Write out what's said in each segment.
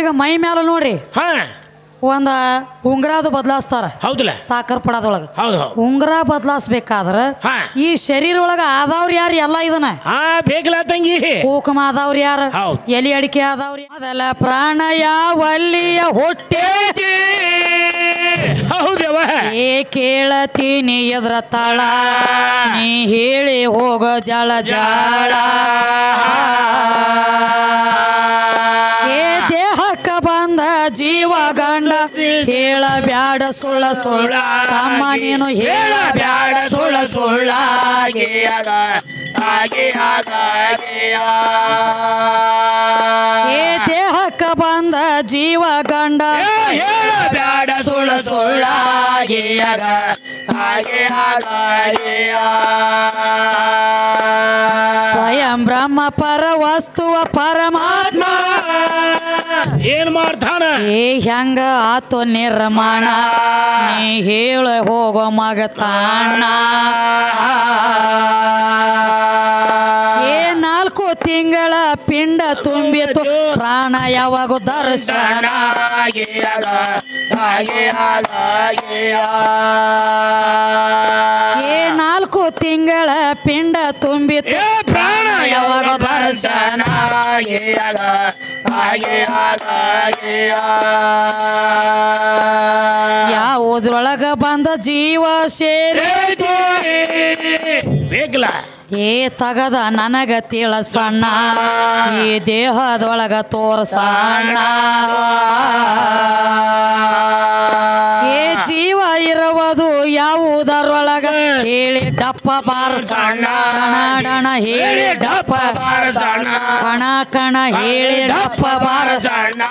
ಈಗ ಮೈ ಮ್ಯಾಲ ನೋಡ್ರಿ ಹಾ ಒಂದ ಉಂಗ್ರಾದು ಬದಲಾಸ್ತಾರ ಹೌದಲ್ಲ ಸಾಕರ್ ಪಡದೊಳಗ ಹೌದು ಹೌದು ಉಂಗ್ರ ಬದಲಾಸ್ಬೇಕಾದ್ರ ಹಾ ಈ ಶರೀರ ಒಳಗ ಆದವ್ರು ಯಾರು ಎಲ್ಲ ಇದನ್ನ ಹಾ ಬೇಕಲ್ಲ ತಂಗಿ ಕುಕುಮ ಆದವ್ರು ಯಾರು ಹೌದು ಎಲಿ ಅಡಿಕೆ ಆದವ್ರು ಅದೆಲ್ಲ ಪ್ರಾಣ ಯಾವಲ್ಲಿಯ ಹೊಟ್ಟೆ ಹೌದವ ಏ ಕೇಳತೀನಿ ಎದ್ರ ತಾಳ ನೀ ಹೇಳಿ ಹೋಗ ಜಳ ಜಾಳ ಏ ದೇಹಕ್ಕ ಬಂದ ಜೀವ ಗಂಡ ಹೇಳ ಬ್ಯಾಡ ಸುಳ್ಳ ಸುಳ್ಳ ತಮ್ಮ ನೀನು ಹೇಳ ಬ್ಯಾಡ ಸುಳ್ಳ ಸುಳ್ಳ ಏ ದೇಹಕ್ಕ ಬಂದ ಜೀವ ಗಂಡ ಹೇಳ ಬ್ಯಾಡ ಸುಳ್ಳ ಸುಳ್ಳ ಸ್ವಯಂ ಬ್ರಹ್ಮ ಪರ ವಸ್ತುವ ಪರಮಾತ್ಮ ಏನ್ ಮಾಡ್ತಾನ ಏ ಹೆಂಗ ಆತು ನಿರ್ಮಾಣ ನೀ ಹೇಳ ಹೋಗೋ ಮಗ ತಾಣ ಏ 4 ತಿಂಗಳ ಪಿಂಡ ತುಂಬಿತು ಪ್ರಾಣ ಯಾವಾಗ ದರ್ಶನ ಏ 4 ತಿಂಗಳ ಪಿಂಡ ತುಂಬಿತು ಪ್ರಾಣ ಯಾವಾಗ ದರ್ಶನ ಯಾವುದ್ರೊಳಗ ಬಂದ ಜೀವ ಸೇರಿ ಬೇಕಲ್ಲ ಏ ತಗದ ನನಗ ತಿಳಸಣ್ಣ ಈ ದೇಹದೊಳಗ ತೋರ್ಸಣ್ಣ ಏ ಜೀವ ಇರುವುದು ಯಾವುದರೊಳಗ ಹೇಳಿ ಡಪ್ಪ ಬಾರಸಣ್ಣ ಡಣ ಹೇಳಿ ಡಪ್ಪ ಬಾರಸಣ್ಣ ಕಣ ಕಣ ಹೇಳಿ ಡಪ್ಪ ಬಾರಸಣ್ಣ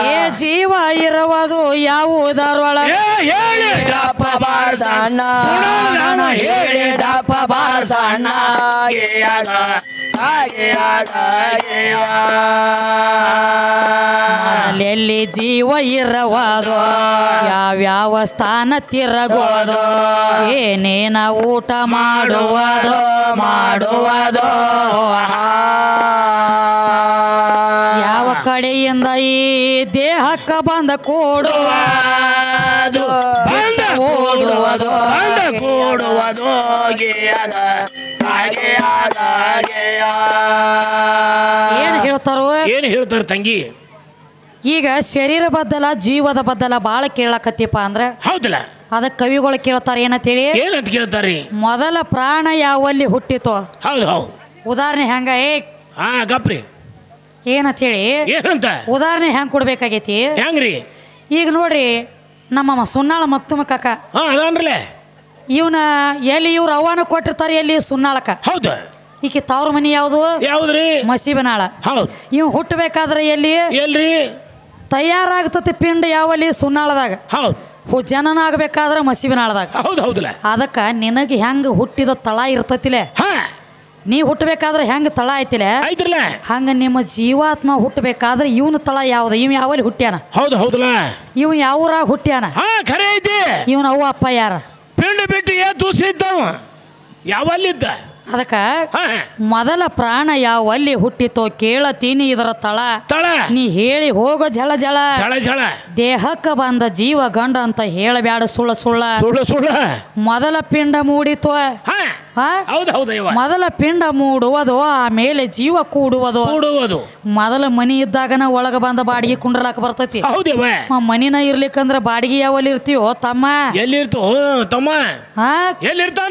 ಏ ಜೀವ ಇರುವುದು ಯಾವುದರೊಳಗ ಹೇಳಿ ಡಪ್ಪ ಬಾರಸಣ್ಣ ಹೇಳಿ ಡಪ್ಪ ಬಾರಸಣ್ಣ ಎಲ್ಲಿ ಜೀವ ಇರವಾದು ಯಾವ್ಯಾವ ಸ್ಥಾನ ತಿರುಗೋದು ಏನೇನ ಊಟ ಮಾಡುವುದು ಯಾವ ಕಡೆಯಿಂದ ಈ ದೇಹಕ್ಕ ಬಂದ ಕೂಡುವುದು ಓಡುವುದು ಏನ್ ಹೇಳ್ತಾರೋ ಏನ್ ಹೇಳ್ತಾರ ತಂಗಿ ಈಗ ಶರೀರ ಬದ್ದಲ ಜೀವದ ಬದ್ದಲ ಬಾಳ ಕೇಳಕತ್ತಿಪ್ಪ ಅಂದ್ರ ಹೌದಲ್ಲ ಅದಕ್ಕೆ ಕವಿಗಳು ಕೇಳ್ತಾರ ಏನಂತೇಳಿ ಏನಂತ ಕೇಳ್ತಾರ್ರಿ ಮೊದಲ ಪ್ರಾಣ ಯಾವಲ್ಲಿ ಹುಟ್ಟಿತು ಹೌದು ಹೌದು ಉದಾಹರಣೆ ಹೆಂಗ ಹಾ ಗಪ್ರಿ ಏನಂತೇಳಿ ಏನಂತ ಉದಾಹರಣೆ ಹೆಂಗ್ ಕೊಡ್ಬೇಕಾಗೈತಿ ಹೆಂಗ್ರಿ ಈಗ ನೋಡ್ರಿ ನಮ್ಮ ಸುನ್ನಾಳ ಮಕ್ತುಮ ಕಾಕ ಹಾ ಅದನ್ರಲ್ಲೇ ಇವನ ಎಲ್ಲಿ ಇವ್ರು ಅವನ ಕೊಟ್ಟಿರ್ತಾರೆ ಎಲ್ಲಿ ಸುನ್ನಾಳಕ ಹೌದು ಈಕೆ ತವ್ರ ಮನಿ ಯಾವುದು ಯಾವ್ದ್ರಿ ಮಸೀಬನಾಳ ಹೌದು ಇವ್ ಹುಟ್ಟಬೇಕಾದ್ರೆ ಎಲ್ಲಿ ಎಲ್ರಿ ತಯಾರಾಗ್ತತಿ ಪಿಂಡ ಯಾವಲ್ಲಿ ಸುನ್ನಾಳದಾಗ ಹೌದು ಜನನ ಆಗ್ಬೇಕಾದ್ರೆ ಮಸೀಬನಾಳದಾಗ ಹೌದು ಹೌದಲ್ಲ ಅದಕ್ಕ ನಿನಗೆ ಹೆಂಗ ಹುಟ್ಟಿದ ತಳ ಇರ್ತತಿಲೆ ಹಾ ನೀ ಹುಟ್ಟಬೇಕಾದ್ರೆ ಹೆಂಗ ತಳ ಐತಿಲೆ ಐತ್ರಲ್ಲ ಹಂಗ ನಿಮ್ಮ ಜೀವಾತ್ಮ ಹುಟ್ಟಬೇಕಾದ್ರೆ ಇವನ ತಳ ಯಾವ್ದ ಇವ್ ಯಾವಲ್ಲಿ ಹುಟ್ಟ್ಯಾನ ಹೌದು ಹೌದಲ್ಲ ಇವ್ ಯಾವೂರಾಗ ಹುಟ್ಟ್ಯಾನ ಹಾ ಖರೆ ಐತಿ ಇವನ ಅವ್ವ ಅಪ್ಪ ಯಾರ ಪಿಂಡ ಬಿಟ್ಟು ದೂಸಿ ಇದ್ದಾವ ಯಾವಲ್ಲಿದ್ದ ಅದಕ್ಕ ಮೊದಲ ಪ್ರಾಣ ಯಾವಲ್ಲಿ ಹುಟ್ಟಿತೋ ಕೇಳತೀನಿ ಇದರ ತಳ ನೀ ಹೇಳಿ ಹೋಗೋ ಜಳ ಜಳ ದೇಹಕ್ಕ ಬಂದ ಜೀವ ಗಂಡ ಅಂತ ಹೇಳಬ್ಯಾಡ ಸುಳ್ಳ ಮೊದಲ ಪಿಂಡ ಮೂಡಿತು ಮೊದಲ ಪಿಂಡ ಮೂಡುವುದು ಆಮೇಲೆ ಜೀವ ಕೂಡುವುದು ಮೊದಲ ಮನಿ ಇದ್ದಾಗನ ಒಳಗ ಬಂದ ಬಾಡಿಗೆ ಕುಂಡ್ರಲಾಕ ಬರ್ತೈತಿ ಮನಿನ ಇರ್ಲಿಕ್ಕಂದ್ರ ಬಾಡಿಗೆ ಯಾವಲ್ಲಿ ಇರ್ತೀವೋ ತಮ್ಮ ತಮ್ಮ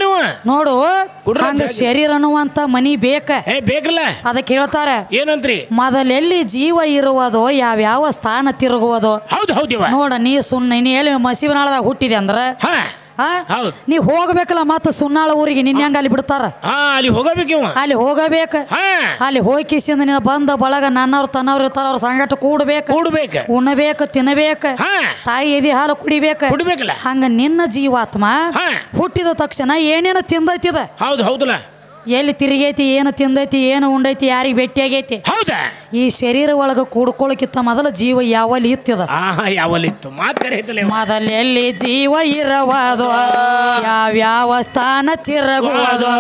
ನೀವು ನೋಡು ಹಂಗ ಶರೀರ ಅನ್ನುವಂತ ಮನಿ ಬೇಕಲ್ಲ ಅದಕ್ಕೆ ಹೇಳ್ತಾರ ಏನಂತ್ರಿ ಮೊದಲೆಲ್ಲಿ ಜೀವ ಇರುವುದು ಯಾವ್ಯಾವ ಸ್ಥಾನ ತಿರುಗುವುದು ನೋಡ ನೀ ನೀ ಎಲ್ಲಿ ಮಸೀಬನಾಳದಾಗ ಹುಟ್ಟಿದೆ ಅಂದ್ರ ನೀ ಹೋಗ್ಬೇಕಲ್ಲ ಮತ್ತ ಸುನ್ನಾಳ ಊರಿಗೆ ನಿನ್ನ ಹೆಂಗ ಅಲ್ಲಿ ಬಿಡ್ತಾರ ಅಲ್ಲಿ ಹೋಗಬೇಕ ಅಲ್ಲಿ ಹೋಗಿಸಿಂದ ನೀನು ಬಂದ ಬಳಗ ನನ್ನವ್ರು ತನ್ನವ್ರು ಇರ್ತಾರ ಅವ್ರ ಸಂಗಟ ಕೂಡ್ಬೇಕು ಉಣ್ಣಬೇಕು ತಿನ್ನಬೇಕು ತಾಯಿ ಎದಿ ಹಾಲು ಕುಡಿಬೇಕಲ್ಲ ಹಂಗ ನಿನ್ನ ಜೀವಾತ್ಮ ಹುಟ್ಟಿದ ತಕ್ಷಣ ಏನೇನ ತಿಂದೈತಿದ ಎಲ್ಲಿ ತಿರುಗೈತಿ ಏನು ತಿಂದೈತಿ ಏನು ಉಂಡೈತಿ ಯಾರಿಗೆ ಭೇಟಿಯಾಗೈತಿ ಹೌದಾ ಈ ಶರೀರ ಒಳಗೆ ಕೂಡ್ಕೊಳ್ಳೋಕ್ಕಿಂತ ಮೊದಲ ಜೀವ ಯಾವಲ್ಲಿ ಇತ್ತದ ಯಾವಲ್ಲಿತ್ತು ಮಾತು ಮೊದಲೆಲ್ಲಿ ಜೀವ ಇರವಾದು ಯಾವ್ಯಾವ ಸ್ಥಾನ ತಿರುಗುವುದು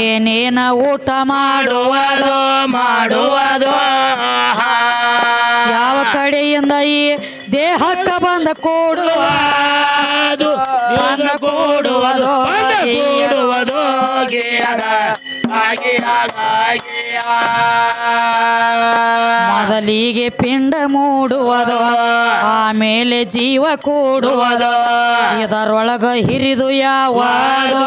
ಏನೇನ ಊಟ ಮಾಡುವುದು ಯಾವ ಕಡೆಯಿಂದ ಈ ದೇಹಕ್ಕೆ ಬಂದ ಕೂಡುವುದು ಮೊದಲಿಗೆ ಪಿಂಡ ಮೂಡುವುದು ಆಮೇಲೆ ಜೀವ ಕೂಡುವುದು ಇದರೊಳಗ ಹಿರಿದು ಯಾವುದು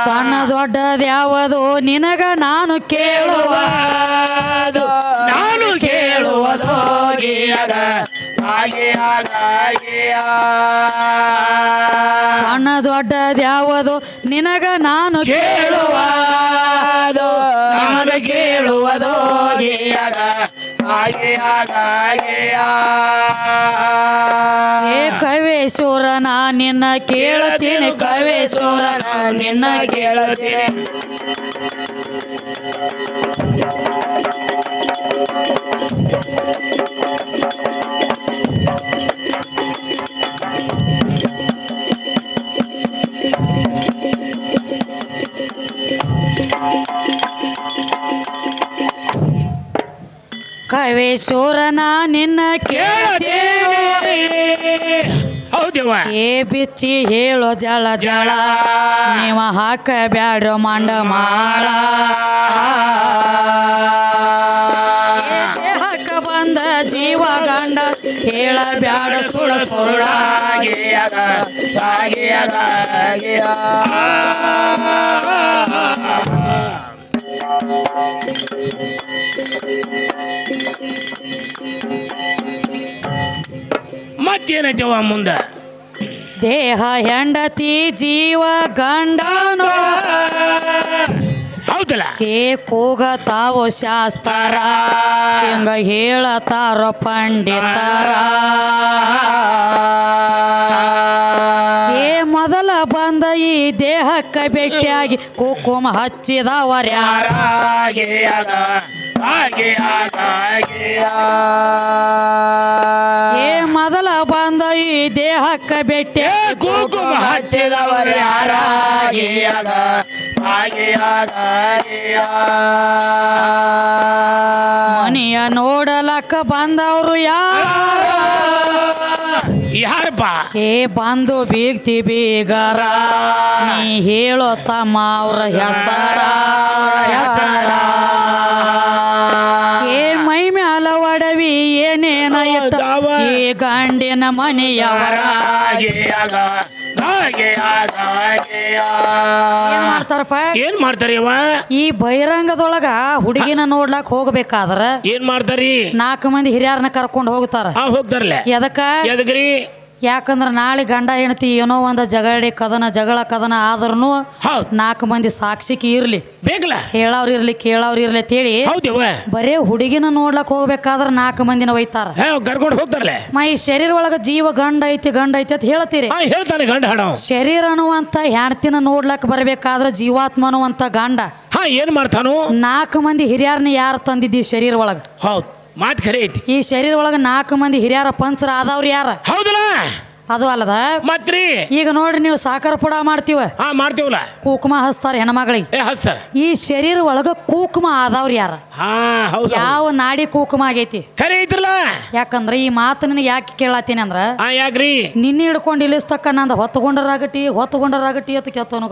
ಸಣ್ಣ ದೊಡ್ಡದು ಯಾವುದು ನಿನಗ ನಾನು ಕೇಳುವುದು ಸಣ್ಣ ದೊಡ್ಡದು ಯಾವುದು ನಿನಗ ನಾನು ಕೇಳುವುದು ಏ ಕವೇಶ್ವರ ನಾ ನಿನ್ನ ಕೇಳುತ್ತೀನಿ ಕವೇಶ್ವರ ನಾ ನಿನ್ನ ಕೇಳುತ್ತೀನಿ ಕವೇಶ್ವರನ ನಿನ್ನ ಕೇಳುತ್ತೇನೆ ಏ ಬಿಚ್ಚಿ ಹೇಳೋ ಜಳ ಜಳ ನೀವ ಹಾಕ ಬ್ಯಾಡ್ರೋ ಮಂಡ ಮಾಳ ದೇಹಕ್ಕ ಬಂದ ಜೀವ ಗಂಡ ಹೇಳ ಬ್ಯಾಡ ಸುಳ ಮತ್ತೇನೈತವ ಮುಂದ ದೇಹ ಹೆಂಡತಿ ಜೀವ ಗಂಡನೋ ಹೌದಲ್ಲ ಏ ಕೂಗತಾವೋ ಶಾಸ್ತ್ರ ಹಿಂಗ ಹೇಳತಾರೋ ಪಂಡಿತರ ಏ ಮೊದಲ ಬಂದ ಈ ದೇಹಕ್ಕೆ ಭೇಟಿಯಾಗಿ ಕುಕುಮ ಹಚ್ಚಿದವರ್ಯಾರ ಏ ಮೊದಲ ಬಂದ ಈ ದೇಹಕ್ಕೆ ಭೇಟಿಯಾಗಿ ಕುಕುಮ ಹಚ್ಚಿದವರ್ಯಾರ ಮನೆಯ ನೋಡಲಕ್ಕ ಬಂದವರು ಯಾರಪ್ಪ ಏ ಬಂದು ಬೀಗ್ತಿ ಬೀಗರ ನೀ ಹೇಳೋ ತಮ್ಮ ಅವ್ರ ಹೆಸರ ಏ ಮೈ ಮ್ಯಾಲ ಒಡವಿ ಏನೇನ ಇಟ್ಟ ಈ ಗಂಡಿನ ಮನೆಯವರ ಏನ್ ಮಾಡ್ತಾರ ಈ ಬಹಿರಂಗದೊಳಗ ಹುಡುಗಿನ ನೋಡ್ಲಾಕ್ ಹೋಗ್ಬೇಕಾದ್ರ ಏನ್ ಮಾಡ್ತಾರಿ 4 ಮಂದಿ ಹಿರಿಯರನ್ನ ಕರ್ಕೊಂಡು ಹೋಗ್ತಾರ ಹೋಗ್ತಾರಲ್ಲ ಎದಕ್ರಿ ಯಾಕಂದ್ರ ನಾಳೆ ಗಂಡ ಹೆಂಡತಿ ಏನೋ ಒಂದ ಜಗಳ ಕದನ ಆದ್ರೂ 4 ಮಂದಿ ಸಾಕ್ಷಿಗೆ ಇರ್ಲಿ ಬೇಕಲ್ಲ ಹೇಳವ್ರ ಇರ್ಲಿ ಕೇಳವ್ರ ಇರ್ಲಿ ಅಂತೇಳಿ ಬರೇ ಹುಡುಗಿನ ನೋಡ್ಲಕ್ ಹೋಗ್ಬೇಕಾದ್ರ 4 ಮಂದಿನ ಒಯ್ತಾರ ಕರ್ಕೊಂಡು ಹೋಗ್ತಾರಲ್ಲ ಈ ಶರೀರ ಒಳಗ ಜೀವ ಗಂಡ ಐತಿ ಅಂತ ಹೇಳ್ತೀರಿ ಹೇಳ್ತಾನೆ ಗಂಡ ಶರೀರ ಅನ್ನುವಂತ ಹೆಣ್ತಿನ ನೋಡ್ಲಕ್ ಬರ್ಬೇಕಾದ್ರ ಜೀವಾತ್ಮ ಅನ್ನುವಂತ ಗಂಡ ಏನ್ ಮಾಡ್ತಾನು 4 ಮಂದಿ ಹಿರಿಯರ್ನ ಯಾರು ತಂದಿದ್ದಿ ಶರೀರ ಒಳಗ ಹೌದು ಮಾತು ಖರೆ ಐತಿ ಈ ಶರೀರ ಒಳಗ 4 ಮಂದಿ ಹಿರಿಯರ ಪಂಚರ ಆದವ್ರು ಯಾರ ಹೌದಲ್ಲ ಅದು ಅಲ್ಲದ ಮತ್ರಿ ಈಗ ನೋಡ್ರಿ ನೀವು ಸಾಕರ ಪುಡ ಮಾಡ್ತೀವಲ್ಲ ಕುಕುಮ ಹಚ್ತಾರ ಹೆಣ್ಮಗಳಿಗೆ ಈ ಶರೀರ ಒಳಗ ಕುಕುಮ ಆದವ್ರು ಯಾರ ಯಾವ ನಾಡಿ ಕುಕುಮ ಆಗೈತಿ ಖರೆ ಐತ್ರಲ್ಲ ಯಾಕಂದ್ರ ಈ ಮಾತು ನಿನಗೆ ಯಾಕೆ ಕೇಳತ್ತೀನಿ ಅಂದ್ರ ಯಾಕ್ರಿ ನಿನ್ನೆ ಹಿಡ್ಕೊಂಡು ಇಳಿಸ್ತಕ್ಕ ನಂದ ಹೊತ್ತುಗೊಂಡರಾಗಟಿ ಅಂತ ಕೇಳ್ತಾನ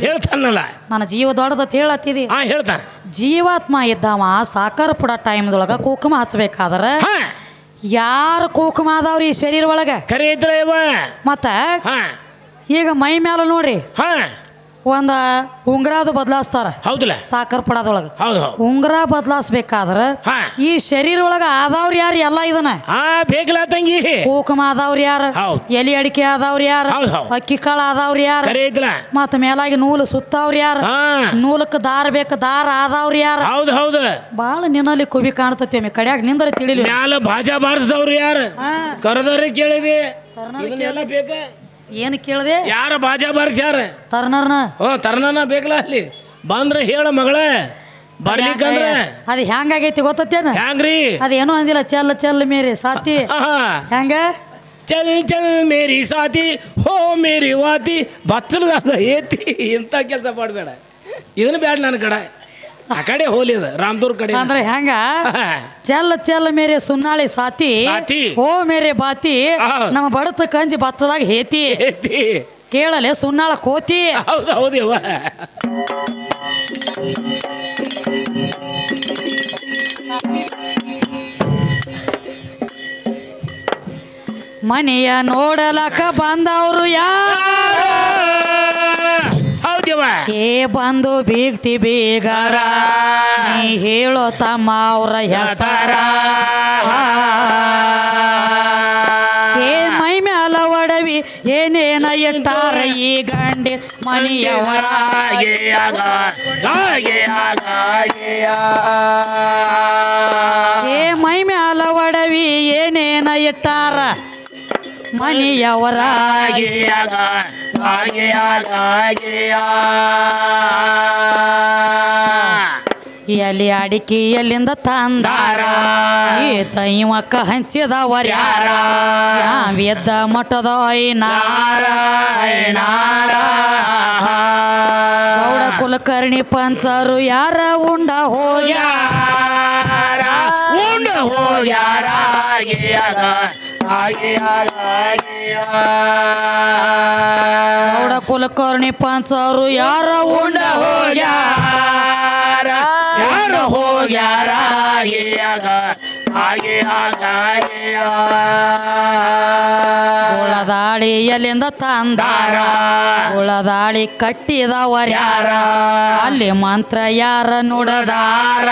ಹೇಳ್ತಾನಲ್ಲ ನನ್ನ ಜೀವ ದೊಡ್ಡದ ಹೇಳತ್ತಿದಿ ಹೇಳ್ತಾನ ಜೀವಾತ್ಮ ಇದ್ದಾವ ಸಾಕರ ಪುಡ ಟೈಮ್ದೊಳಗ ಕುಕುಮ ಹಚ್ಬೇಕಾದ್ರ ಯಾರು ಕುಕುಮ ಆದವ್ರಿ ಈ ಶರೀರ ಒಳಗ ಖರೆ ಐತ್ರ ಮತ್ತ ಈಗ ಮೈ ಮ್ಯಾಲ ನೋಡ್ರಿ ಒಂದ ಉಂಗ್ರಾದು ಬದಲಾಸ್ತಾರ ಹೌದಲ್ಲ ಸಾಕರ್ ಪಡದೊಳಗ ಉಂಗ್ರ ಬದಲಾಸ್ಬೇಕಾದ್ರ ಈ ಶರೀರ ಒಳಗ ಆದವ್ರ ಯಾರು ಎಲ್ಲ ಇದನ್ನ ಬೇಕಲ್ಲ ತಂಗಿ ಕುಕುಮ ಆದವ್ರ ಯಾರ ಎಲಿ ಅಡಿಕೆ ಆದವ್ರ ಯಾರ ಅಕ್ಕಿ ಕಾಳ ಆದವ್ರ ಯಾರ ಮತ್ತ ಮೇಲಾಗಿ ನೂಲು ಸುತ್ತವ್ರ ಯಾರ ನೂಲಕ್ ದಾರ ಬೇಕು ದಾರ ಆದವ್ರ ಯಾರ ಹೌದು ಬಾಳ ನಿನ್ನಲ್ಲಿ ಕುಬಿ ಕಾಣ್ತತಿ ಕಡ್ಯಾಗ ನಿಂದ್ರ ತಿಳಿಲಿ ಮ್ಯಾಲ ಭಾಜಾ ಬಾರಿಸಿದವ್ರು ಯಾರ ಕರೆದವ್ರೆ ಕೇಳಿದೆ ಎಲ್ಲ ಬೇಕ ಏನು ಕೇಳಿದೆ? ಯಾರ ಬಾಜಾ ಬಾರ್ಸ್ಯಾರ? ತರ್ನರ್ನ. ತರ್ನನ ಬೇಕಲ್ಲ ಅಲ್ಲಿ ಬಂದ್ರೆ ಹೇಳ ಮಗಳ ಬರ್ಲಿಕ್ಕಂದ್ರ ಅದು ಹೆಂಗಾಗೈತಿ ಗೊತ್ತೇನ? ಹ್ಯಾಂಗ್ರಿ? ಅದೇನೋ ಅಂದಿಲ್ಲ, ಚಲ್ ಚಲ್ ಮೇರಿ ಸಾತಿ. ಹೆಂಗ? ಚಲ್ ಚಲ್ ಮೇರಿ ಸಾತಿ ಹೋ ಮೇರಿ ವಾತಿ ಬಚ್ಚಲದಾಗ ಏತಿ. ಇಂಥ ಕೆಲಸ ಮಾಡಬೇಡ, ಇದನ್ನ ಬ್ಯಾಡ ನನ್ನ ಕಡೆ. ಆ ಕಡೆ ಹೋಲಿ ಅದ ರಾಮದೂರ್ ಕಡೆ. ಅಂದ್ರೆ ಹೆಂಗ? ಚಲ್ ಚಲ್ ಮೇರೆ ಸುನ್ನಾಳಿ ಸಾತಿ ಓ ಮೇರೆ ಬಾತಿ ನಮ್ಮ ಬಡತ ಕಂಜಿ ಬತ್ತಲಾಗ ಹೇತಿ ಕೇಳಲೆ ಸುನ್ನಾಳ ಕೋತಿ. ಹೌದು ಹೌದೇವ. ಮನೆಯ ನೋಡಲಕ ಬಂದವರು ಯಾರ? ಹೌದೇವ. ಏ ಬಂದು ಬೀಗ್ತಿ ಬೀಗರ ನೀ ಹೇಳೋ ತಮ್ಮ ಅವ್ರ ಹೆಸರ. ಏ ಮೈ ಮ್ಯಾಲ ಒಡವಿ ಏನೇನ ಇಟ್ಟಾರ ಈ ಗಂಡೆ ಮನೆಯವರ. ಏ ಮೈ ಮ್ಯಾಲ ಒಡವಿ ಏನೇನ ಇಟ್ಟಾರ ಮನೆಯವರ. ಎಲ್ಲಿ ಅಡಿಕೆ ಎಲ್ಲಿಂದ ತಂದಾರ ಈ ತೈವಕ್ಕ ಹಂಚಿದವರ ಯಾರ? ಯಾವ್ಯದ್ದ ಮಠದ ಐನಾರ ಗೌಡ ಕುಲಕರ್ಣಿ ಪಂಚರು ಯಾರ ಉಂಡ ಹೋಗ್ಯಾರ ಉಂಡ ಹೋಗ್ಯಾರ. ಗೌಡ ಕುಲಕರ್ಣಿ ಪಂಚರು ಯಾರ ಉಂಡ ಹೋಗ್ಯಾರ ಯಾರ ಹೋಗ್ಯಾರ. ಗುಳದಾಳಿ ಎಲ್ಲಿಂದ ತಂದಾರ ಗುಳದಾಳಿ ಕಟ್ಟಿದವರ ಯಾರ? ಅಲ್ಲಿ ಮಂತ್ರ ಯಾರ ನುಡದಾರ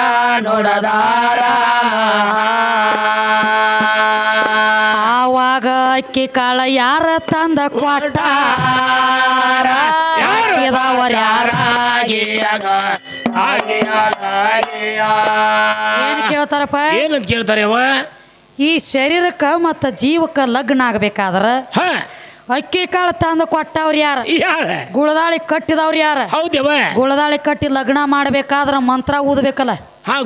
ಆವಾಗ ಅಕ್ಕಿ ಕಾಳ ಯಾರ ತಂದ ಕೊಟ್ಟಾರ? ಯಾರ ಏನು ಕೇಳ್ತಾರಪ್ಪ? ಏನಂತ ಕೇಳ್ತಾರೆ ಅವ? ಈ ಶರೀರಕ್ಕ ಮತ್ತ ಜೀವಕ್ಕ ಲಗ್ನ ಆಗ್ಬೇಕಾದ್ರ ಅಕ್ಕಿ ಕಾಳು ತಂದು ಕೊಟ್ಟವ್ರ ಯಾರ? ಗುಳದಾಳಿ ಕಟ್ಟಿದವ್ರ ಯಾರ? ಹೌದೇವ. ಗುಳದಾಳಿ ಕಟ್ಟಿ ಲಗ್ನ ಮಾಡ್ಬೇಕಾದ್ರ ಮಂತ್ರ ಊದ್ಬೇಕಲ್ಲ.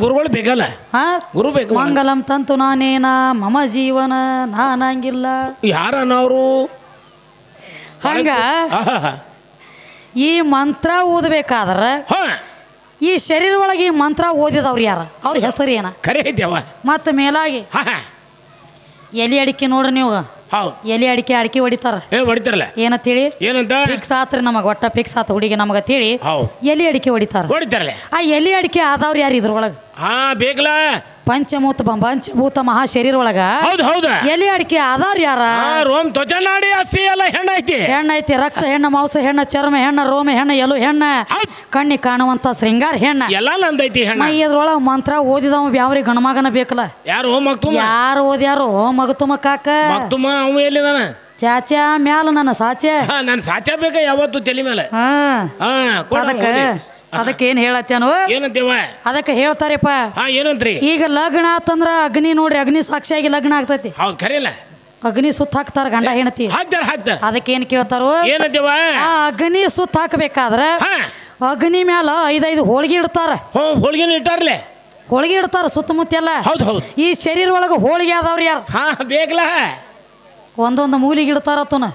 ಗುರುಗಳು ಬೇಕಲ್ಲ. ಗುರು ಬೇಕು. ಮಂಗಲಂ ತಂತು ನಾನೇನ ಮಮ ಜೀವನ ನಾನಂಗಿಲ್ಲ ಯಾರನ್ನವರು ಹಂಗ. ಈ ಮಂತ್ರ ಓದಬೇಕಾದ್ರ ಈ ಶರೀರ ಒಳಗೆ ಈ ಮಂತ್ರ ಓದಿದವ್ರು ಯಾರ? ಅವ್ರ ಹೆಸರು ಏನ? ಖರೆ ಐತೆವ. ಮತ್ತ ಮೇಲಾಗಿ ಎಲಿ ಅಡಿಕೆ ನೋಡ್ರಿ ನೀವು. ಎಲಿ ಅಡಿಕೆ ಹೊಡಿತಾರ. ಹೊಡಿತಾರಲ್ಲ ಏನಂತೇಳಿ? ಏನಂತ? ಫಿಕ್ಸ್ ಆತ್ರಿ ನಮಗ, ಒಟ್ಟ ಫಿಕ್ಸ್ ಆತ ಹುಡುಗಿ ನಮಗ ತಿಳಿ ಎಲಿ ಅಡಿಕೆ ಹೊಡಿತಾರಲ್ಲ. ಆ ಎಲಿ ಅಡಿಕೆ ಆದವ್ರು ಯಾರು ಇದ್ರೊಳಗ? ಬೇಕಲ್ಲ ಪಂಚಭೂತ ಮಹಾ ಶರೀರ ಒಳಗ ಎಲಿ ಅಡಿಕೆ ಆದವ್ರು ಯಾರ? ರೋಮ್ ತ್ವಚಾ ನಾಡಿ ಅಸ್ಥಿ ಎಲ್ಲ ಹೆಣ್ಣೈತಿ. ರಕ್ತ ಹೆಣ್ಣ, ಮಾಂಸ ಹೆಣ್ಣ, ಚರ್ಮ ಹೆಣ್ಣ, ರೋಮ ಹೆಣ್ಣ, ಎಲು ಹೆಣ್ಣ, ಕಣ್ಣಿ ಕಾಣುವಂತ ಶೃಂಗಾರ ಹೆಣ್ಣ ಎಲ್ಲ ನಂದೈತಿ. ಇದ್ರೊಳಗ ಮಂತ್ರ ಓದಿದವ ಬ್ಯಾವ್ರಿ ಗಣಮಗನ ಬೇಕಲ್ಲ. ಯಾರು ಓದ್ಯಾರು? ಮಗತುಮ ಕಾಕ ಚಾಚಾ ಮ್ಯಾಲ ನನ್ನ ಸಾಚೆ. ನನ್ ಸಾಚಾ ಬೇಕ ಯಾವತ್ತು ತಲೆ ಮೇಲೆ. ಅದಕ್ಕೆ ಏನ್ ಹೇಳತ್ತೇನು? ಏನಂತೇವ? ಅದಕ್ಕೆ ಹೇಳ್ತಾರಪ್ಪ. ಏನಂತ್ರಿ? ಈಗ ಲಗ್ನ ಆತಂದ್ರ ಅಗ್ನಿ ನೋಡ್ರಿ, ಅಗ್ನಿ ಸಾಕ್ಷಿಯಾಗಿ ಲಗ್ನ ಆಗ್ತೈತಿ. ಹೌದು ಖರೇಲ್ಲ. ಅಗ್ನಿ ಸುತ್ತ ಹಾಕ್ತಾರ ಗಂಡ ಹೆಂಡತಿ. ಅದಕ್ಕೆ ಏನ್ ಕೇಳ್ತಾರೋ? ಏನಂತೇವ? ಆ ಅಗ್ನಿ ಸುತ್ತ ಹಾಕಬೇಕಾದ್ರ ಅಗ್ನಿ ಮ್ಯಾಲ 5 ಹೋಳಿಗೆ ಇಡ್ತಾರ. ಹೋಳಿಗೆ ಇಟ್ಟಾರ್ಲೆ. ಹೋಳಿಗೆ ಇಡ್ತಾರ ಸುತ್ತಮುತ್ತೆಲ್ಲ. ಈ ಶರೀರ ಒಳಗ ಹೋಳಿಗೆ ಆದವ್ರು ಯಾರು? ಬೇಕಲ್ಲ. ಒಂದೊಂದು ಮೂಲಿಗೆ ಇಡ್ತಾರತ್ತನ.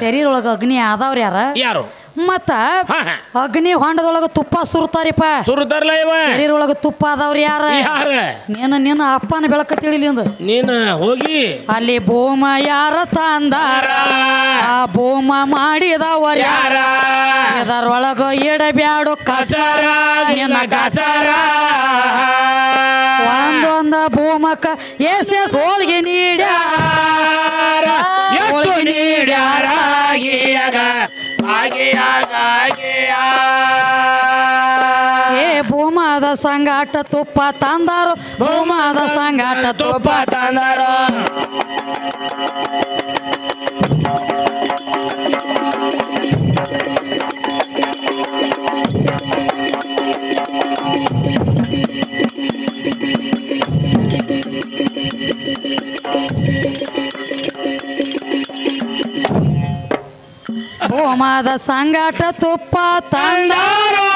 ಶರೀರ ಒಳಗ ಅಗ್ನಿ ಆದವ್ರು ಯಾರು? ಮತ್ತ ಅಗ್ನಿ ಹೊಂಡದೊಳಗ ತುಪ್ಪ ಸುರ್ತಾರಿಪ್ಪ. ಶರೀರ ಒಳಗ ತುಪ್ಪ ಆದವ್ರು ಯಾರ? ನೀನು ಅಪ್ಪನ ಬೆಳಕ ತಿಳಿಲಿಂದ ನೀನು ಹೋಗಿ ಅಲ್ಲಿ ಭೂಮ ಯಾರ ತಂದಾರ? ಆ ಭೂಮ ಮಾಡಿದವರ ಯಾರ? ಇದರೊಳಗ ಇಡಬ್ಯಾಡು ಕಸರ ನಿನ್ನ ಕಸರ. ಒಂದೊಂದ ಭೂಮಕ್ಕ ಎಸ್ ಹೋಳಿಗೆ ನೀಡ್ಯಾರ ಏ ಭೂಮದ ಸಂಗಾಟ ತುಪ್ಪ ತಂದಾರು, ಭೂಮದ ಸಂಗಾಟ ತುಪ್ಪ ತಂದಾರು. ಪ್ರೇಮದ ಸಂಗಾಟ ತುಪ್ಪ ತಂದಾರೋ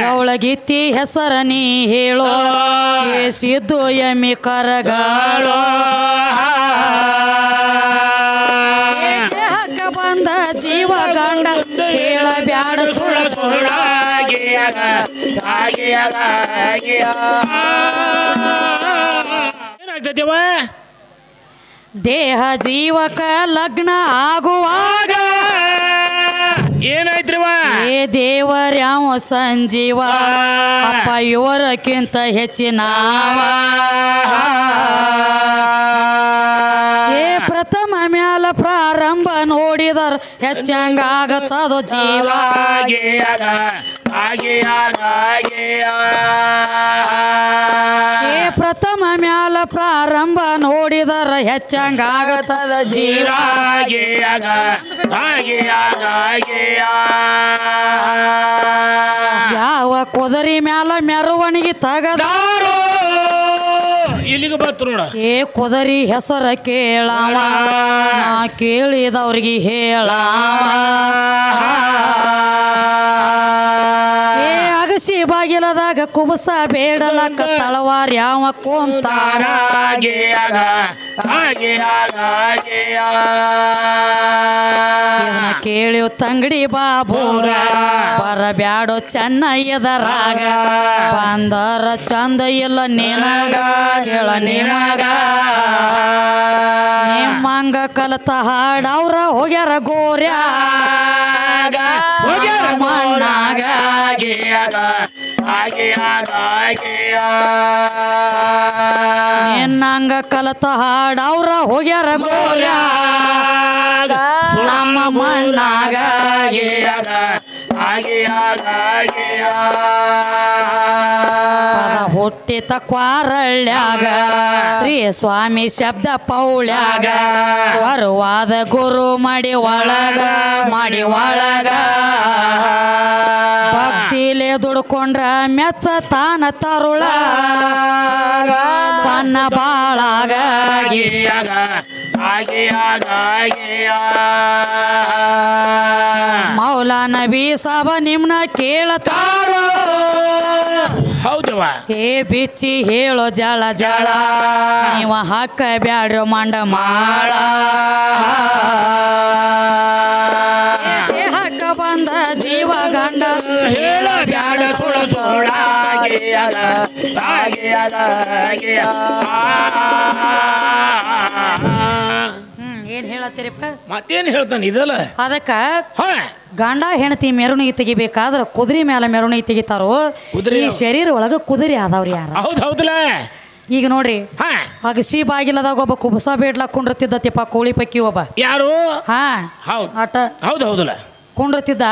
ಅವಳಗಿತ್ತಿ ಹೆಸರ ನೀ ಹೇಳೋ ಸಿದ್ದು ಎಮ್ಮಿ ಕರಗಾಳೋ ದೇಹಕ್ಕ ಬಂದ ಜೀವ ಗಂಡ ಹೇಳ ಬ್ಯಾಡ ಸುಳ್ಳ ಸುಳ್ಳ ಏನಾಗ್ತೈತಿವ ದೇಹ ಜೀವಕ ಲಗ್ನ ಆಗುವಾಗ ಏನಾಯ್ತ್ರಿವ ಏ ದೇವರ್ಯಾವ ಸಂಜೀವ ಅಪ್ಪ ಇವರಕ್ಕಿಂತ ಹೆಚ್ಚಿನವ ಏ ಪ್ರಥಮ ಮ್ಯಾಲ ಪ್ರಾರಂಭ ನೋಡಿದರ ಹೆಚ್ಚಂಗಾಗತ್ತದೋ ಜೀವ ಏ ಪ್ರಥಮ ಮ್ಯಾಲ ಪ್ರಾರಂಭ ನೋಡಿದರ ಹೆಚ್ಚಂಗಾಗತ್ತದ ಜೀವ ಯಾವ ಕುದುರೆ ಮ್ಯಾಲ ಮೆರವಣಿಗೆ ತಗದಾರೋ ಇಲ್ಲಿಗೆ ಬತ್ತು ನೋಡ ಏ ಕುದುರೆ ಹೆಸರ ಕೇಳವ ನಾ ಕೇಳಿದವ್ರಿಗೆ ಹೇಳವ ಏ ಅಗಸಿ ಬಾಗಿಲದಾಗ ಕುಬಸ ಬೇಡಲಕ್ಕ ತಳವಾರ ಯಾವ ಕೊಂತಾನ ಇದನ್ನ ಕೇಳಿವ್ ತಂಗಡಿ ಬಾಬೂಗ ಬರಬ್ಯಾಡೋ ಚೆನ್ನಯ್ಯದರಾಗ ಬಂದರ ಚಂದ ಇಲ್ಲ ನಿನಗ ಹೇಳ ನಿನಗ ನಿಮ್ಮಂಗ ಕಲತ ಹಾಡವ್ರ ಹೋಗ್ಯಾರ ಗೋರ್ಯಾಗ ಮಣ್ಣಾಗ ನಿನ್ನಂಗ ಕಲತ ಹಾಡವ್ರ ಹೋಗ್ಯಾರ ಗೋರ್ಯಾಗ ನಮ್ಮ ಮಣ್ಣಾಗ ಹುಟ್ಟಿತ ಕ್ವಾರಳ್ಯಾಗ ಶ್ರೀ ಸ್ವಾಮಿ ಶಬ್ದ ಪೌಳ್ಯಾಗ ವರುವಾದ ಗುರು ಮಾಡಿ ಒಳಗ ಭಕ್ತಿಲೆ ದುಡ್ಕೊಂಡ್ರ ಮೆಚ್ಚ ತಾನ ತರುಳ ಸಣ್ಣ ಬಾಳಾಗ ಮೌಲಾ ನಬಿ ಸಾಬ ನಿಮ್ನ ಕೇಳತಾರೋ ಹೌದವ ಏ ಬಿಚ್ಚಿ ಹೇಳೋ ಜಳ ಜಳ ನೀವ ಹಾಕ ಬ್ಯಾಡ್ರ ಮಂಡ ಮಾಳ ದೇಹಕ್ಕ ಬಂದ ಜೀವ ಗಂಡ ಹೇಳ ಬ್ಯಾಡ ಸುಳ ಸುಳ ಏನ್ ಹೇಳತ್ತೀರಿಪ್ಪ ಮತ್ತೇನ್ ಹೇಳ್ತಾನೆ ಇದಲ್ಲ ಅದಕ್ಕ ಗಂಡ ಹೆಂಡತಿ ಮೆರವಣಿಗೆ ತೆಗಿಬೇಕಾದ್ರ ಕುದುರೆ ಮೇಲೆ ಮೆರವಣಿಗೆ ತೆಗಿತಾರೋ ಈ ಶರೀರ ಒಳಗ ಕುದುರೆ ಆದವ್ರಿ ಯಾರ ಹೌದಲ್ಲ ಈಗ ನೋಡ್ರಿ ಅಗಸಿ ಬಾಗಿಲದಾಗ ಒಬ್ಬ ಕುಬಸ ಬೇಡ್ಲಾಕ್ ಕುಂಡಿರ್ತಿದ್ದತಿಪ್ಪ ಕೋಳಿ ಪಕ್ಕಿ ಒಬ್ಬ ಯಾರು ಹಾ ಹೌದು ಆಟ ಹೌದಲ್ಲ ಕುಂಡಿರ್ತಿದ್ದ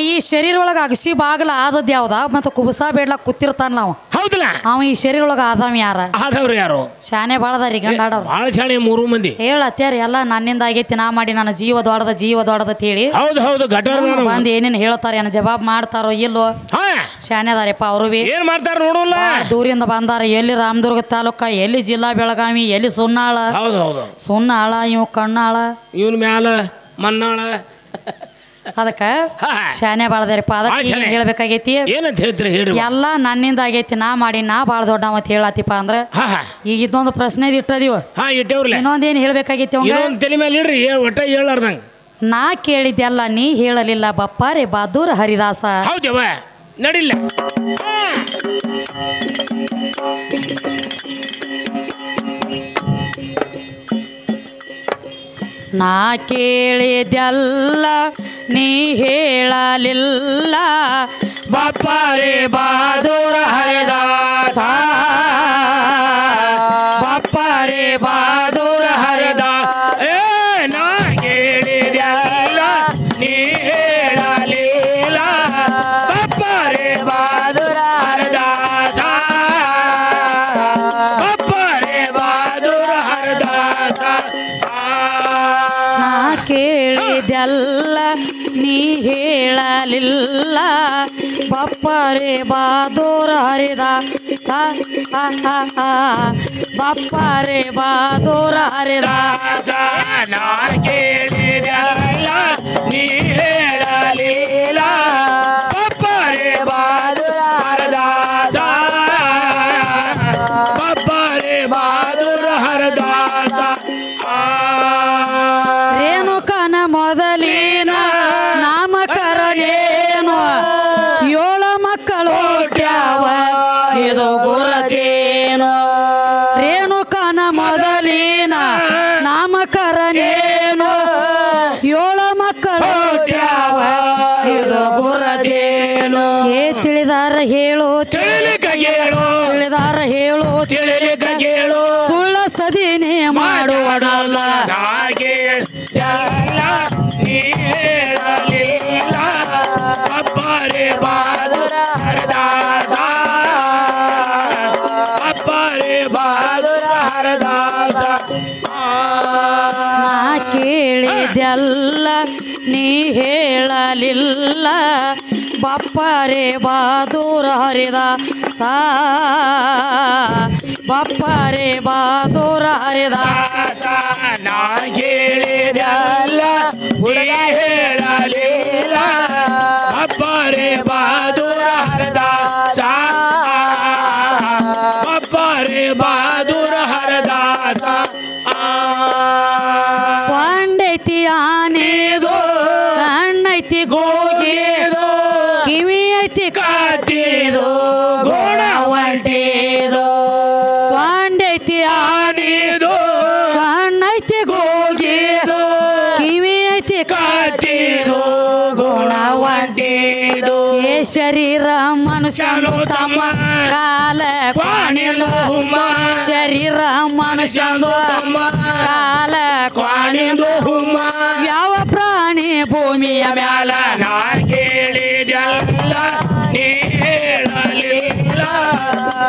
ಈ ಶರೀರ ಒಳಗ ಅಗಸಿ ಬಾಗಿಲ ಆದದ್ ಯಾವ್ದ ಮತ್ತ ಕುಬಸ ಬೇಡ್ಲಾಕ್ ಕೂತಿರ್ತಾನಲ್ಲ ಹೌದಲ್ಲ ಅವ ಈ ಶರೀರ ಒಳಗ ಆದವ್ ಯಾರ ಆದವ್ರು ಯಾರು ಶಾನೆ ಬಾಳದಾರಿ ಗಂಡಾಡವ್ರು ಬಾಳ ಶಾಣೆ 3 ಮಂದಿ ಹೇಳತ್ಯಾರ ಎಲ್ಲ ನನ್ನಿಂದ ಆಗೈತಿ ನಾ ಮಾಡಿ ನನ್ನ ಜೀವ ದೊಡ್ಡದ ಹೇಳಿ ಹೌದು ಬಂದ್ ಏನೇನ್ ಹೇಳ್ತಾರ ಏನ ಜವಾಬ್ ಮಾಡ್ತಾರೋ ಇಲ್ಲೋ ಶಾನೆ ಅದಾರಪ್ಪ ಅವರು ಬಿ ಏನ್ ಮಾಡ್ತಾರ ನೋಡೋಲ್ಲ ದೂರಿಂದ ಬಂದಾರ ಎಲ್ಲಿ ರಾಮದುರ್ಗ ತಾಲೂಕ ಎಲ್ಲಿ ಜಿಲ್ಲಾ ಬೆಳಗಾವಿ ಎಲ್ಲಿ ಸುನ್ನಾಳ ಸುನ್ನಾಳ ಇವ್ ಕಣ್ಣಾಳ ಇವನ್ ಮ್ಯಾಲ ಮನ್ನಾಳ ಅದಕ್ಕ ಶಾನೆ ಬಾಳದಾರಪ್ಪ ಅದಕ್ಕೆ ಹೇಳ್ಬೇಕಾಗೈತಿ ಏನಂತ ಹೇಳ್ತೀರಿ ಹೇಳ್ರಿ ಎಲ್ಲಾ ನನ್ನಿಂದ ಆಗೈತಿ ನಾ ಮಾಡಿ ನಾ ಬಾಳ ದೊಡ್ಡ ಅಂತ ಹೇಳತ್ತಿಪ್ಪ ಅಂದ್ರ ಈಗ ಇದೊಂದು ಪ್ರಶ್ನೆ ಇಟ್ಟದೀವ ಇನ್ನೊಂದೇನ್ ಹೇಳ್ಬೇಕಾಗೈತಿ ಅವಂಗ ತಲೆ ಮೇಲೆ ಇಡ್ರಿ ಒಟ್ಟ ಹೇಳಾರ್ದಂಗ ನಾ ಕೇಳಿದ್ದೆಲ್ಲ ನೀ ಹೇಳಲಿಲ್ಲ ಬಪ್ಪಾರೆ ಬಹದ್ದೂರ ಹರಿದಾಸ ಹೌದವ ನಡಿಲ್ಲ ನಾ ಕೇಳಿದೆಲ್ಲ ನೀ ಹೇಳಲಿಲ್ಲ ಬಪ್ಪಾರೆ ಬಹದ್ದೂರ ಹರಿದಾಸ ಬಪ್ಪಾರೆ ಬಹದ್ದೂರ ಹರಿದಾಸ ನಾ ಕೇಳಿದೆಲ್ಲ ನೀ ಹೇಳಲಿಲ್ಲ ಬಪ್ಪಾರೆ ಬಹದ್ದೂರ ಹರಿದಾಸ ಬಪ್ಪಾರೆ ಬಹದ್ದೂರ ಹರಿದಾಸ ಕೇಳಿದೆಲ್ಲ ನೀ ಹೇಳಲಿಲ್ಲ ಬಪ್ಪರೆ ಬಹದ್ದೂರ ಹರಿದಾಸ ಬಪ್ಪಾರೆ ಬಾದೂರ ಹರಿದಾಸ ನಾ ಕೇಳಿದಲ್ಲ ನೀ ಹೇಳಲಿಲ್ಲ ಬಪ್ಪಾರೆ ಬಹಾದೂರ ಹರದಾಸ ಬಪ್ಪಾರೆ ಬಹಾದೂರ ಹರದಾಸ ರೇಣುಕನ ಮೊದಲಿನ ನಾಮಕರಣೇನು 7 ಮಕ್ಕಳು ಹುಟ್ಟ್ಯಾವ ಇದು ಗುರತೇನು ರೇಣುಕನ ಮೊದಲಿನ ನಾಮಕರಣೇನು 7 ಮಕ್ಕಳು ಹುಟ್ಟ್ಯಾವ ಇದು ಗುರತೇನು ತಿಳಿದಾರ ಹೇಳು ತಿಳಿದಾರ ಹೇಳು ಕೇಳು ಸುಳ್ಳ ಸದಿನೇ ಮಾಡುವಡಲ್ಲ ಹಾಗೆ ಎಲ್ಲ ನೀ ಹೇಳಲಿಲ್ಲ ಬಪ್ಪಾರೆ ಬಹಾದೂರ ಹರದಾಸ ಬಪ್ಪಾರೆ ಬಹಾದೂರ ಹರದಾಸ ನಾ ಕೇಳಿದೆಲ್ಲ ನೀ ಹೇಳಲಿಲ್ಲ ಬಪ್ಪಾರೆ ಬಹಾದೂರ ಹರಿದಾಸ ಬಪ್ಪಾರೆ ಬಹಾದೂರ ಹರಿದಾಸ ನಾ ಕೇಳಿದಲ್ಲ ಹುಡುಗ ಹೇಳಲಿಲ್ಲ ಬಪ್ಪಾರೆ ಬಹಾದೂರ ಹರದಾಸ ಬಪ್ಪಾರೆ ಬಹಾದೂರ ಹರದಾಸ ಸ್ವಾಂಡೈತಿ ಆನೆದು ಕಣ್ಣೈತಿ ಗೋಗಿದು ಕಿವಿ ಐತಿ ಕಾತಿದು ಗೋಣ ಒಂಟಿದು ಸ್ವಾಂಡೈತಿ ಆನೆದು ಕಣ್ಣೈತಿ ಗೋಗಿದು ಕಿವಿ ಐತಿ ಕಾತಿದು ಗೋಣ ಒಂಟಿದು ಏ ಶರೀರ ಮನುಷ್ಯನು ತಮ್ಮ ಕಾಲ ಕ್ವಾಣಿಲು ಶರೀರ ಮನುಷ್ಯನು ತಮ್ಮ ಕಾಲ ಕ್ವಾಣಿಂದು ಹುಮ್ಮ ಯಾವ ಪ್ರಾಣಿ ಭೂಮಿಯ ಮ್ಯಾಲ ನಾ ಕೇಳಿದಲ್ಲ ನೀ ಹೇಳಲಿಲ್ಲ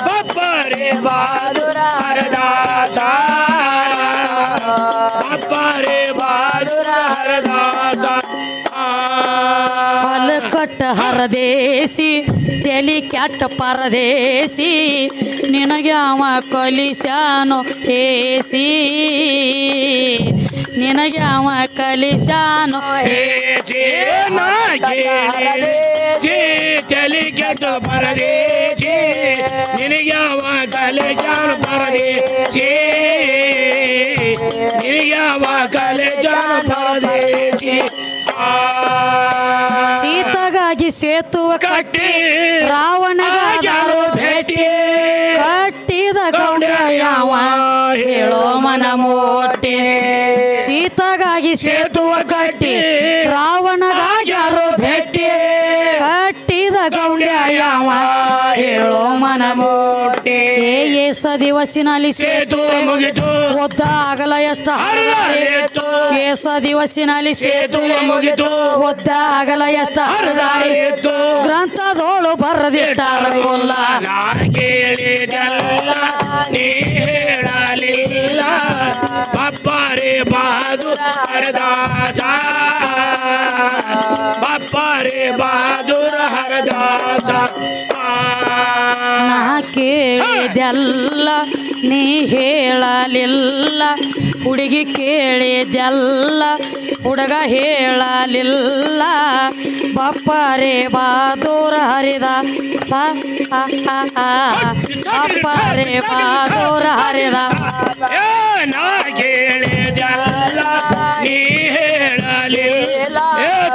ಬಪ್ಪಾರೆ ಬಹಾದೂರ ಹರದಾಸ ಬಪ್ಪಾರೆ ಬಹಾದೂರ ಹರದಾಸ ಹೊಲಕಟ್ಟ ಹರದೇಸಿ ತೆಲಿ ಕೆಟ್ಟ ಪರದೇಸಿ ನಿನಗ್ಯಾವ ಕಲಿಸ್ಯಾನೋ ಏಸಿ ನಿನಗ್ಯಾವ ಕಲಿಸ್ಯಾನೋ ನಾ ಕೇಳಿದೆ ತಲೆ ಕೆಟ್ಟ ಪರದೇಶಿ ನಿನಗ್ಯಾವ ಕಲೆಜಾನ ಪರದೇಶಿ ನಿನಗ್ಯಾವ ಕಲೆಜಾನ ಪರದೇಶಿ ಸೀತೆಗಾಗಿ ಸೇತುವ ಕಟ್ಟಿ ರಾವಣಗಾದರು ಭೇಟಿ ಕಟ್ಟಿದ ಗೌಂಡ ಯಾವ ಹೇಳೋ ಮನ ಮೋಟೆ ಸೀತೆಗಾಗಿ ಸೇತುವ ಕಟ್ಟಿ ರಾವಣಗಾದರು ಭೇಟಿ ಕಟ್ಟಿದ ಗೌಂಡ ಯಾವ ಹೇಳೋ ಮನ ಮೋಟೆ ಏಸ ದಿವಸಿನಲ್ಲಿ ಸೇತುವ ಮುಗಿತು ಒದ್ದಾಗಲ ಎಷ್ಟ ಹರಿದಾರಿತ್ತು ಏಸ ದಿವಸಿನಲ್ಲಿ ಸೇತುವ ಮುಗಿತು ಒದ್ದಾಗಲ ಎಷ್ಟ ಹರಿದಾರಿತ್ತು ಗ್ರಂಥದೋಳು ಬರದಿಟ್ಟಾರ ಕೊಲ್ಲ ನಾ ಕೇಳಿದಲ್ಲ ನೀ ಹೇಳಲಿಲ್ಲ ಬಪ್ಪಾರೆ ಬಹಾದೂರ ಹರದಾಸ ಬಪ್ಪಾರೆ ಬಹಾದೂರ ಹರದಾಸ ನಾ ಕೇಳಿದೆಲ್ಲ ನೀ ಹೇಳಲಿಲ್ಲ ಹುಡುಗಿ ಕೇಳಿದೆಲ್ಲ ಹುಡುಗ ಹೇಳಲಿಲ್ಲ ಬಪ್ಪಾರೆ ಬಹಾದೂರ ಹರಿದ ಬಪ್ಪಾರೆ ಬಹಾದೂರ ಹರಿದ ನಾ ಕೇಳಿದಲ್ಲ ನೀ ಹೇಳಲಿಲ್ಲ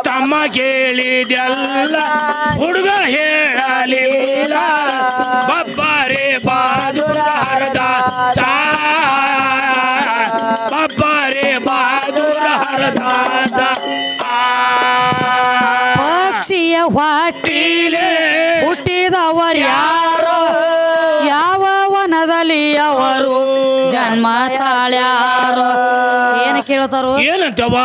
ತಮ್ಮ ಕೇಳಿದಲ್ಲ ಹುಡುಗ ಹೇಳಲಿಲ್ಲ ಬಪ್ಪಾರೆ ಬಹಾದೂರ ಹರದಾಸ ಬಪ್ಪಾರೆ ಬಹಾದೂರ ಹರದಾಸ ಪಕ್ಷಿಯ ಹೊಟ್ಟಿಲೆ ಹುಟ್ಟಿದವರ್ಯಾರೋ ಯಾವ ವನದಲ್ಲಿ ಅವರು ಜನ್ಮ ತಾಳ್ಯಾರೋ ಏನು ಕೇಳ್ತಾರೋ ಏನಂತವ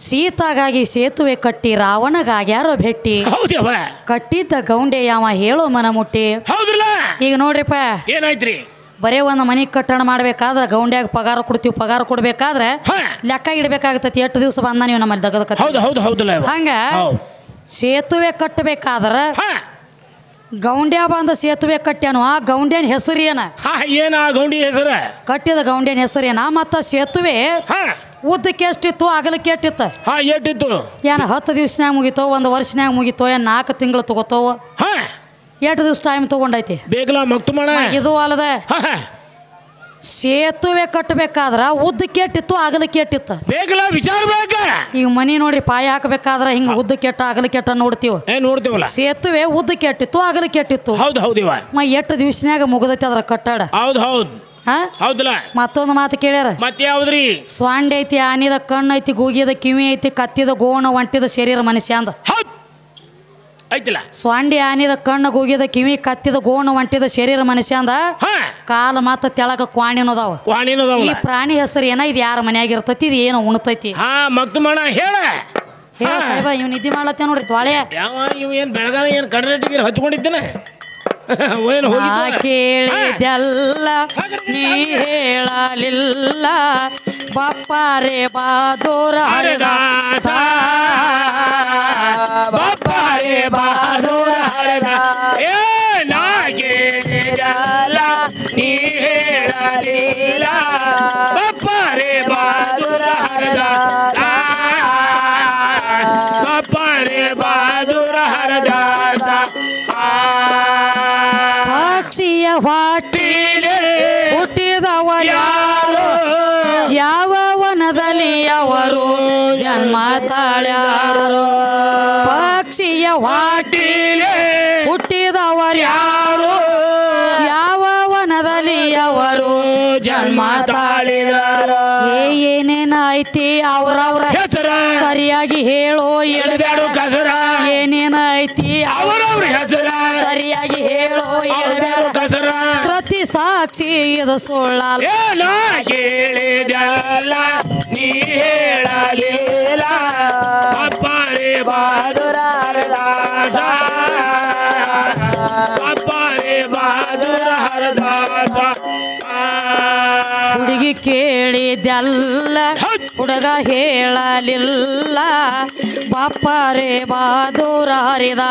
ಸೀತಾಗಾಗಿ ಸೇತುವೆ ಕಟ್ಟಿ ರಾವಣಗಾಗ್ಯಾರೋ ಭೆಟ್ಟಿ ಹೌದವ ಕಟ್ಟಿದ್ದ ಗೌಂಡೆ ಯಾವ ಹೇಳೋ ಮನ ಮುಟ್ಟಿ ಹೌದಲ್ಲ ಈಗ ನೋಡ್ರಿಪ್ಪ ಏನಾಯ್ತ್ರಿ ಬರೇ ಒಂದು ಮನೆ ಕಟ್ಟಣ ಮಾಡ್ಬೇಕಾದ್ರೆ ಗೌಂಡ್ಯಾಗ ಪಗಾರ ಕೊಡ್ತೀವಿ ಪಗಾರ ಕೊಡ್ಬೇಕಾದ್ರೆ ಲೆಕ್ಕ ಇಡ್ಬೇಕಾಗತ್ತೈತಿ ಎಷ್ಟು ದಿವಸ ಬಂದ ನೀವು ನಮ್ಮಲ್ಲಿ ಹೌದು ಹೌದು ಹೌದಲ್ಲ ಹಂಗ ಸೇತುವೆ ಕಟ್ಟಬೇಕಾದ್ರೆ ಗೌಂಡ್ಯ ಬಂದ ಸೇತುವೆ ಕಟ್ಟ್ಯಾನು ಆ ಗೌಂಡ್ಯನ ಹೆಸರು ಏನ ಏನ ಆ ಗೌಂಡಿ ಹೆಸರ ಕಟ್ಟಿದ ಗೌಂಡ್ಯನ ಹೆಸರು ಏನ ಮತ್ತ ಸೇತುವೆ ಉದ್ದಕ್ಕೆ ಎಷ್ಟಿತ್ತು ಅಗಲಕ್ಕೆ ಎಷ್ಟಿತ್ತು ಎಷ್ಟಿತ್ತು ಏನ 10 ದಿವ್ಸನ್ಯಾಗ ಮುಗಿತೋ 1 ವರ್ಷನ್ಯಾಗ ಮುಗಿತೋ ಏನ್ 4 ತಿಂಗಳು ತಗೋತಾವ ಎಷ್ಟು ದಿವ್ಸ ಟೈಮ್ ತಗೊಂಡೈತಿ ಬೇಕಲ್ಲ ಮಕ್ತುಮಣ ಇದು ಅಲ್ಲದ ಸೇತುವೆ ಕಟ್ಟಬೇಕಾದ್ರ ಉದ್ದಕ್ಕೆ ಎಷ್ಟಿತ್ತು ಅಗಲಕ್ಕೆ ಎಷ್ಟಿತ್ತು ಬೇಕಲ್ಲ ವಿಚಾರ ಬೇಕ ಈಗ ಮನಿ ನೋಡ್ರಿ ಪಾಯ ಹಾಕಬೇಕಾದ್ರ ಹಿಂಗ ಉದ್ದಕ್ಕೆ ಎಟ್ಟ ಅಗಲಕ್ಕೆ ಎಟ್ಟ ನೋಡ್ತೀವಲ್ಲ ಸೇತುವೆ ಉದ್ದಕ್ಕೆ ಎಷ್ಟಿತ್ತು ಅಗಲಕ್ಕೆ ಎಷ್ಟಿತ್ತು ಹೌದು ಹೌದಿವ ಎಷ್ಟು ದಿವ್ಸನ್ಯಾಗ ಮುಗದೈತಿ ಅದ್ರ ಕಟ್ಟಡ ಹೌದು ಹೌದು ಹೌದಲ್ಲ ಮತ್ತೊಂದು ಮಾತು ಕೇಳ್ಯಾರ ಮತ್ತೆ ಯಾವ್ದ್ರಿ ಸ್ವಾಂಡೆ ಐತಿ ಆನಿದ ಕಣ್ಣು ಐತಿ ಗೂಗಿದ ಕಿವಿ ಐತಿ ಕತ್ತಿದ ಗೋಣ ಒಂಟಿದ ಶರೀರ ಮನುಷ್ಯ ಅಂದ ಐತಿಲ್ಲ ಸ್ವಾಂಡಿ ಆನಿದ ಕಣ್ಣು ಗೂಗಿದ ಕಿವಿ ಕತ್ತಿದ ಗೋಣ ಒಂಟಿದ ಶರೀರ ಮನುಷ್ಯ ಅಂದ ಕಾಲ ಮತ್ತ ತೆಳಗ ಕ್ವಾಣಿನದಾವ ಈ ಪ್ರಾಣಿ ಹೆಸರು ಏನ ಇದು ಯಾರ ಮನ್ಯಾಗ ಇರ್ತೈತಿ ಇದು ಏನೋ ಉಣ್ತೈತಿ ಮಕ್ತುಮಣ ಹೇಳ ಸಾಹೇಬ ಇವ್ ನಿದ್ದೆ ಮಾಡ್ಲತ್ತ ನೋಡ್ರಿ ತ್ವಾಳೆ ಇವ್ ಏನ್ ಬೆಳಗಾವ ಏನ್ ಕಡರೆಟ್ಟಿಗೆ ಹಚ್ಕೊಂಡಿದ್ದೇನೆ ಕೇಳಿದೆಲ್ಲ ನೀ ಹೇಳಲಿಲ್ಲ ಬಪ್ಪಾರೆ ಬಾದೂರ ಹರದಾಸ ಬಪ್ಪಾರೆ ಬಾದೂರ ಹರದಾಸ ನೀ ಹೇಳಲಿಲ್ಲ ಬಪ್ಪಾರೆ ಬಾದೂರ ಹರದಾಸ ಬಪ್ಪಾರೆ ಬಾದೂರ ಹರದಾಸ ಪಕ್ಷಿಯ ಹೊಟ್ಟಿಲೆ ಹುಟ್ಟಿದವರ್ಯಾರು ಯಾವ ವನದಲ್ಲಿ ಅವರು ಜನ್ಮ ತಾಳ್ಯಾರು ಪಕ್ಷಿಯ ಹೊಟ್ಟಿಲೆ ಹುಟ್ಟಿದವರ್ಯಾರು ಯಾವ ವನದಲ್ಲಿ ಅವರು ಜನ್ಮ ತಾಳಿದರು ಏನೇನಾಯ್ತಿ ಅವ್ರವ್ರ ಹೆಸರ ಸರಿಯಾಗಿ ಹೇಳೋ ಎಳಬ್ಯಾಡು ಕಸರ ಏನೇನಾಯ್ತಿ ಅವರವ್ರ ಹೆಸರ ಸರಿಯಾಗಿ ಹೇಳೋ ಎಳಬ್ಯಾಡು ಕಸರ ಸೃತಿ ಸಾಕ್ಷಿ ಇದು ಸುಳ್ಳಲ್ಲ ಕೇಳಿದಲ್ಲ ನೀ ಹೇಳಲಿಲ್ಲ ಬಪ್ಪಾರೆ ಬಾದೂರ ಹರದಾಸ ಬಪ್ಪಾರೆ ಬಾದೂರ ಹರದಾಸ ಹುಡುಗಿ ಕೇಳಿದಲ್ಲ ಹುಡುಗ ಹೇಳಲಿಲ್ಲ ಬಪ್ಪಾರೆ ಬಾದೂರ ಹರಿದ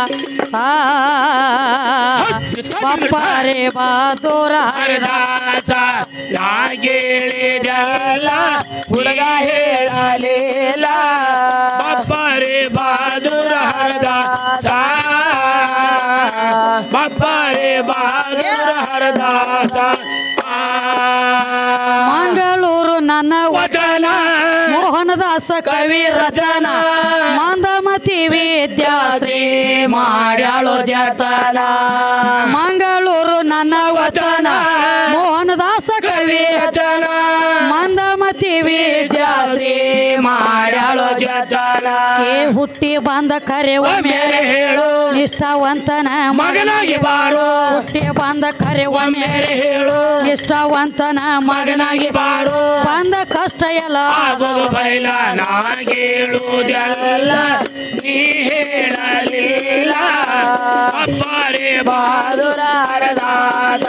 ಬಪ್ಪಾರೆ ಬಾದೂರ ಹರಿದಾಸ ನಾ ಕೇಳಿದಲ್ಲ ಹುಡುಗ ಹೇಳಲಿಲ್ಲ ಬಪ್ಪಾರೆ ಬಾದೂರ ಹರದಾಸ ಬಪ್ಪಾರೆ ಬಾದೂರ ಹರದಾಸ ಮಂಗಳೂರು ನನ್ನ ವಚನ ಮೋಹನದಾಸ ಕವಿ ರಚನ ಮಂದಮತಿ ವಿದ್ಯಾಶ್ರೀ ಮಾಡ್ಯಾಳೋ ಜತನ ಮಂಗಳೂರು ನನ್ನ ವಚನ ಮೋಹನದಾಸ ಕವಿ ರಚನ ಮಂದಮತಿ ವಿದ್ಯಾಶ್ರೀ ಮಾಡ್ಯಾಳೋ ಜತನ ಹುಟ್ಟಿ ಬಂದ ಕರೆವ ಮೇಲೆ ಹೇಳು ನಿಷ್ಠಾವಂತನ ಮಗನಾಗಿ ಬಾರೋ ಹುಟ್ಟಿ ಬಂದ ಕರೆವ ಮೇಲೆ ಹೇಳು ನಿಷ್ಠಾವಂತನ ಮಗನಾಗಿ ಬಾರೋ ಬಂದ ಕಷ್ಟ ಎಲ್ಲ ಆಗೋದು ಬೈಲ ನಾ ಕೇಳುವುದಲ್ಲ ನೀ ಹೇಳಲಿಲ್ಲ ಬಪ್ಪಾರೆ ಬಾದೂರ ಹರದಾಸ